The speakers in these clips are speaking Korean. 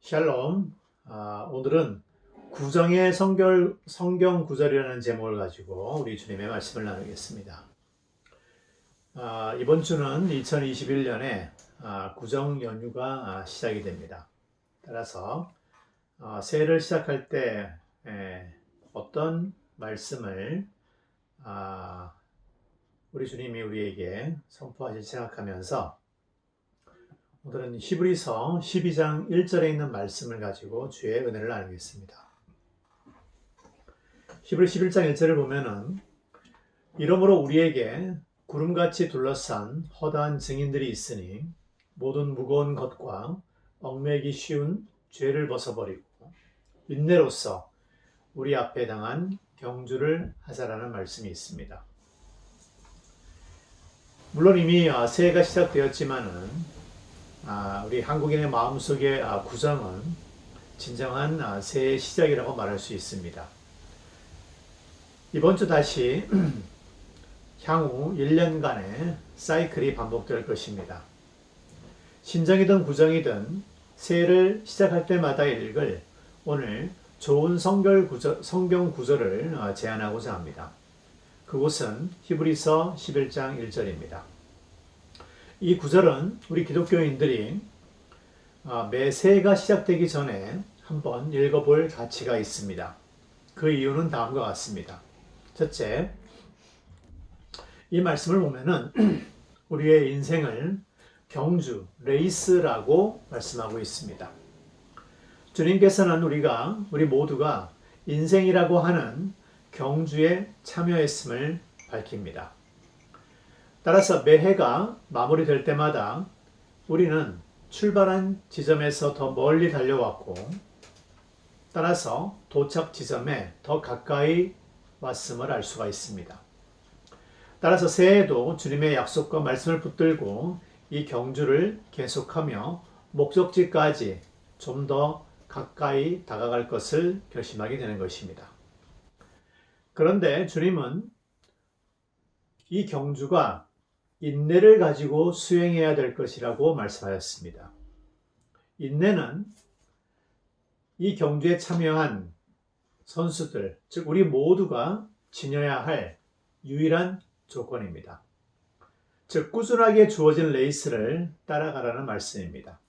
샬롬. 오늘은 구정의 성경 구절이라는 제목을 가지고 우리 주님의 말씀을 나누겠습니다. 이번 주는 2021년에 구정 연휴가 시작이 됩니다. 따라서 새해를 시작할 때 어떤 말씀을 우리 주님이 우리에게 선포하실지 생각하면서 오늘은 히브리서 12장 1절에 있는 말씀을 가지고 주의 은혜를 나누겠습니다. 히브리 11장 1절을 보면은 이러므로 우리에게 구름같이 둘러싼 허다한 증인들이 있으니 모든 무거운 것과 얽매이기 쉬운 죄를 벗어버리고 인내로써 우리 앞에 당한 경주를 하자라는 말씀이 있습니다. 물론 이미 새해가 시작되었지만은 우리 한국인의 마음속의 구정은 진정한 새해의 시작이라고 말할 수 있습니다. 이번 주 다시 향후 1년간의 사이클이 반복될 것입니다. 신정이든 구정이든 새해를 시작할 때마다 읽을 오늘 좋은 성경 구절을 제안하고자 합니다. 그곳은 히브리서 11장 1절입니다. 이 구절은 우리 기독교인들이 매 새해가 시작되기 전에 한번 읽어볼 가치가 있습니다. 그 이유는 다음과 같습니다. 첫째, 이 말씀을 보면은 우리의 인생을 경주, 레이스라고 말씀하고 있습니다. 주님께서는 우리 모두가 인생이라고 하는 경주에 참여했음을 밝힙니다. 따라서 매해가 마무리될 때마다 우리는 출발한 지점에서 더 멀리 달려왔고, 따라서 도착 지점에 더 가까이 왔음을 알 수가 있습니다. 따라서 새해에도 주님의 약속과 말씀을 붙들고 이 경주를 계속하며 목적지까지 좀 더 가까이 다가갈 것을 결심하게 되는 것입니다. 그런데 주님은 이 경주가 인내를 가지고 수행해야 될 것이라고 말씀하였습니다. 인내는 이 경주에 참여한 선수들, 즉 우리 모두가 지녀야 할 유일한 조건입니다. 즉 꾸준하게 주어진 레이스를 따라가라는 말씀입니다.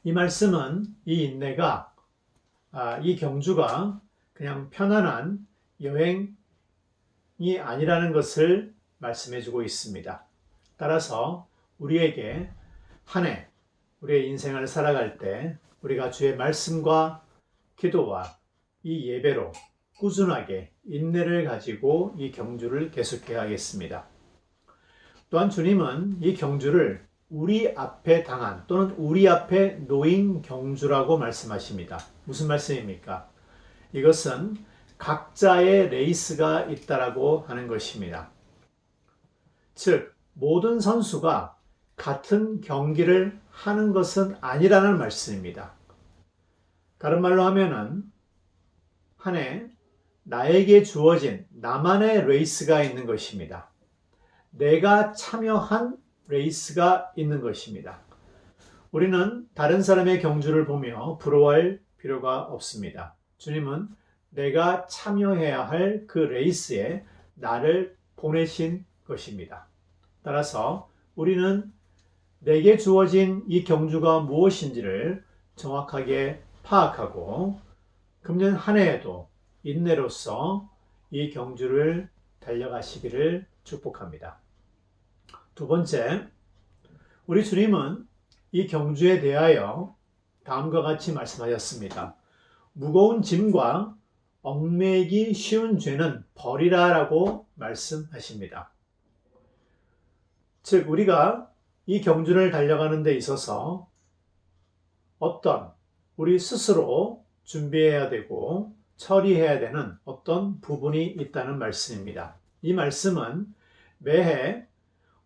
이 말씀은 이 인내가 이 경주가 그냥 편안한 여행이 아니라는 것을 말씀해주고 있습니다. 따라서 우리에게 한 해 우리의 인생을 살아갈 때 우리가 주의 말씀과 기도와 이 예배로 꾸준하게 인내를 가지고 이 경주를 계속해야 하겠습니다. 또한 주님은 이 경주를 우리 앞에 당한 또는 우리 앞에 놓인 경주라고 말씀하십니다. 무슨 말씀입니까? 이것은 각자의 레이스가 있다라고 하는 것입니다. 즉 모든 선수가 같은 경기를 하는 것은 아니라는 말씀입니다. 다른 말로 하면은 한 해 나에게 주어진 나만의 레이스가 있는 것입니다. 내가 참여한 레이스가 있는 것입니다. 우리는 다른 사람의 경주를 보며 부러워할 필요가 없습니다. 주님은 내가 참여해야 할 그 레이스에 나를 보내신 것입니다. 따라서 우리는 내게 주어진 이 경주가 무엇인지를 정확하게 파악하고 금년 한 해에도 인내로서 이 경주를 달려가시기를 축복합니다. 두 번째, 우리 주님은 이 경주에 대하여 다음과 같이 말씀하셨습니다. 무거운 짐과 얽매이기 쉬운 죄는 버리라라고 말씀하십니다. 즉 우리가 이 경주를 달려가는 데 있어서 어떤 우리 스스로 준비해야 되고 처리해야 되는 어떤 부분이 있다는 말씀입니다. 이 말씀은 매해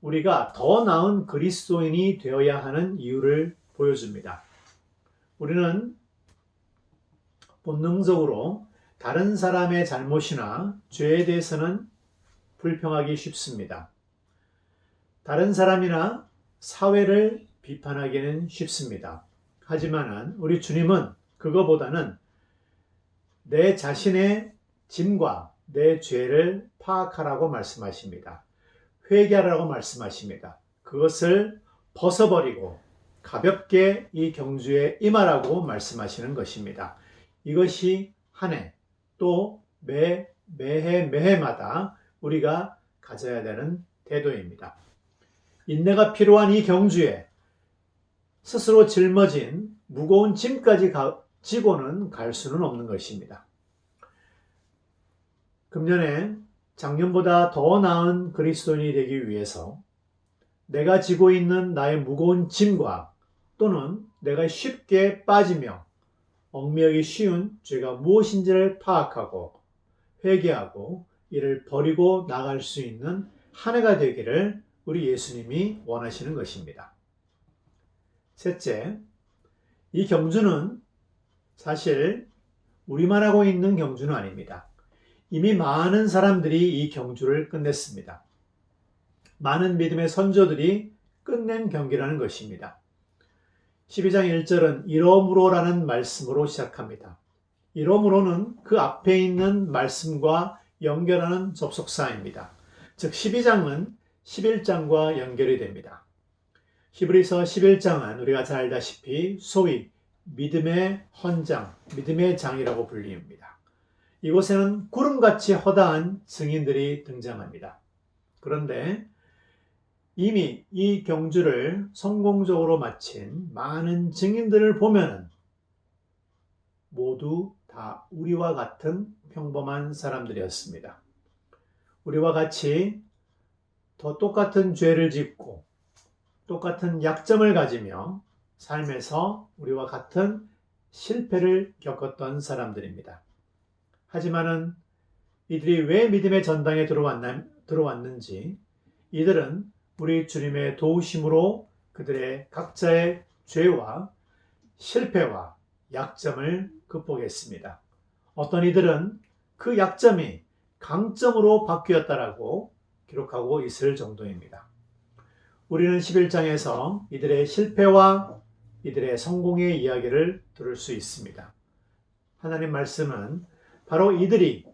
우리가 더 나은 그리스도인이 되어야 하는 이유를 보여줍니다. 우리는 본능적으로 다른 사람의 잘못이나 죄에 대해서는 불평하기 쉽습니다. 다른 사람이나 사회를 비판하기는 쉽습니다. 하지만은 우리 주님은 그거보다는 내 자신의 짐과 내 죄를 파악하라고 말씀하십니다. 회개하라고 말씀하십니다. 그것을 벗어버리고 가볍게 이 경주에 임하라고 말씀하시는 것입니다. 이것이 한 해 또 매해마다 우리가 가져야 되는 태도입니다. 인내가 필요한 이 경주에 스스로 짊어진 무거운 짐까지 지고는 갈 수는 없는 것입니다. 금년에 작년보다 더 나은 그리스도인이 되기 위해서 내가 지고 있는 나의 무거운 짐과 또는 내가 쉽게 빠지며 얽매이기 쉬운 죄가 무엇인지를 파악하고 회개하고 이를 버리고 나갈 수 있는 한 해가 되기를 우리 예수님이 원하시는 것입니다. 셋째, 이 경주는 사실 우리만 하고 있는 경주는 아닙니다. 이미 많은 사람들이 이 경주를 끝냈습니다. 많은 믿음의 선조들이 끝낸 경기라는 것입니다. 12장 1절은 이러므로라는 말씀으로 시작합니다. 이러므로는 그 앞에 있는 말씀과 연결하는 접속사입니다. 즉 12장은 11장과 연결이 됩니다. 히브리서 11장은 우리가 잘 알다시피 소위 믿음의 헌장, 믿음의 장이라고 불립니다. 이곳에는 구름같이 허다한 증인들이 등장합니다. 그런데 이미 이 경주를 성공적으로 마친 많은 증인들을 보면은 모두 다 우리와 같은 평범한 사람들이었습니다. 우리와 같이 더 똑같은 죄를 짓고 똑같은 약점을 가지며 삶에서 우리와 같은 실패를 겪었던 사람들입니다. 하지만은 이들이 왜 믿음의 전당에 들어왔는지 이들은 우리 주님의 도우심으로 그들의 각자의 죄와 실패와 약점을 극복했습니다. 어떤 이들은 그 약점이 강점으로 바뀌었다라고 기록하고 있을 정도입니다. 우리는 11장에서 이들의 실패와 이들의 성공의 이야기를 들을 수 있습니다. 하나님 말씀은 바로 이들이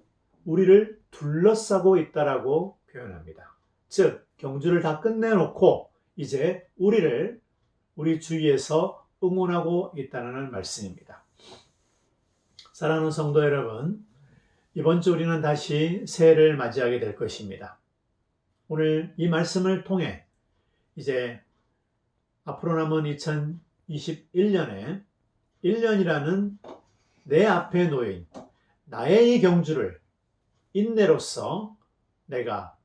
우리를 둘러싸고 있다라고 표현합니다. 즉 경주를 다 끝내놓고 이제 우리 주위에서 응원하고 있다는 말씀입니다. 사랑하는 성도 여러분, 이번 주 우리는 다시 새해를 맞이하게 될 것입니다. 오늘 이 말씀을 통해 이제 앞으로 남은 2021년에 1년이라는 내 앞에 놓인 나의 이 경주를 인내로서 내가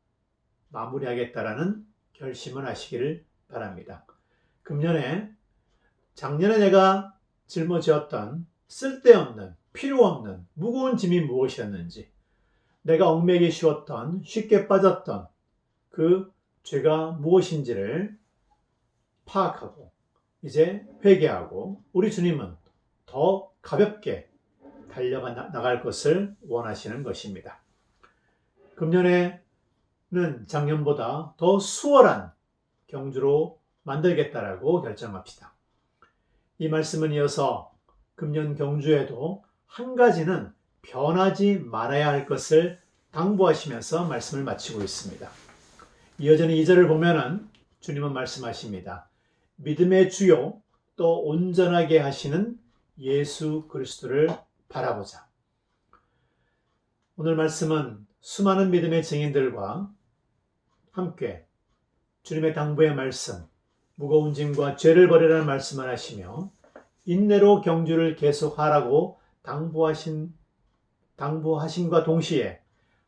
마무리하겠다라는 결심을 하시기를 바랍니다. 작년에 내가 짊어지었던 쓸데없는, 필요 없는, 무거운 짐이 무엇이었는지, 내가 얽매이기 쉬웠던, 쉽게 빠졌던 그 죄가 무엇인지를 파악하고 이제 회개하고 우리 주님은 더 가볍게 달려가 나갈 것을 원하시는 것입니다. 금년에는 작년보다 더 수월한 경주로 만들겠다라고 결정합시다. 이 말씀은 이어서 금년 경주에도 한 가지는 변하지 말아야 할 것을 당부하시면서 말씀을 마치고 있습니다. 이어지는 2절을 보면은 주님은 말씀하십니다. 믿음의 주요 또 온전하게 하시는 예수 그리스도를 바라보자. 오늘 말씀은 수많은 믿음의 증인들과 함께 주님의 당부의 말씀, 무거운 짐과 죄를 버리라는 말씀을 하시며 인내로 경주를 계속하라고 당부하심과 동시에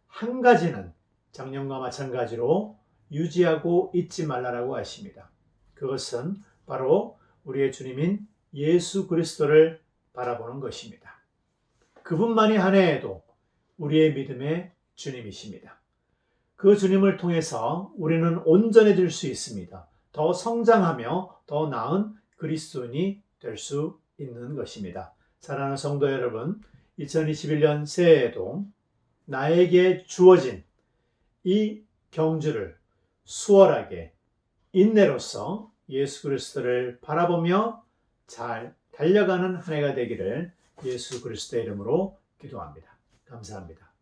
한 가지는 작년과 마찬가지로 유지하고 잊지 말라라고 하십니다. 그것은 바로 우리의 주님인 예수 그리스도를 바라보는 것입니다. 그분만이 한 해에도 우리의 믿음의 주님이십니다. 그 주님을 통해서 우리는 온전해질 수 있습니다. 더 성장하며 더 나은 그리스도인이 될 수 있는 것입니다. 사랑하는 성도 여러분, 2021년 새해에도 나에게 주어진 이 경주를 수월하게 인내로서 예수 그리스도를 바라보며 잘 달려가는 한 해가 되기를 예수 그리스도의 이름으로 기도합니다. 감사합니다.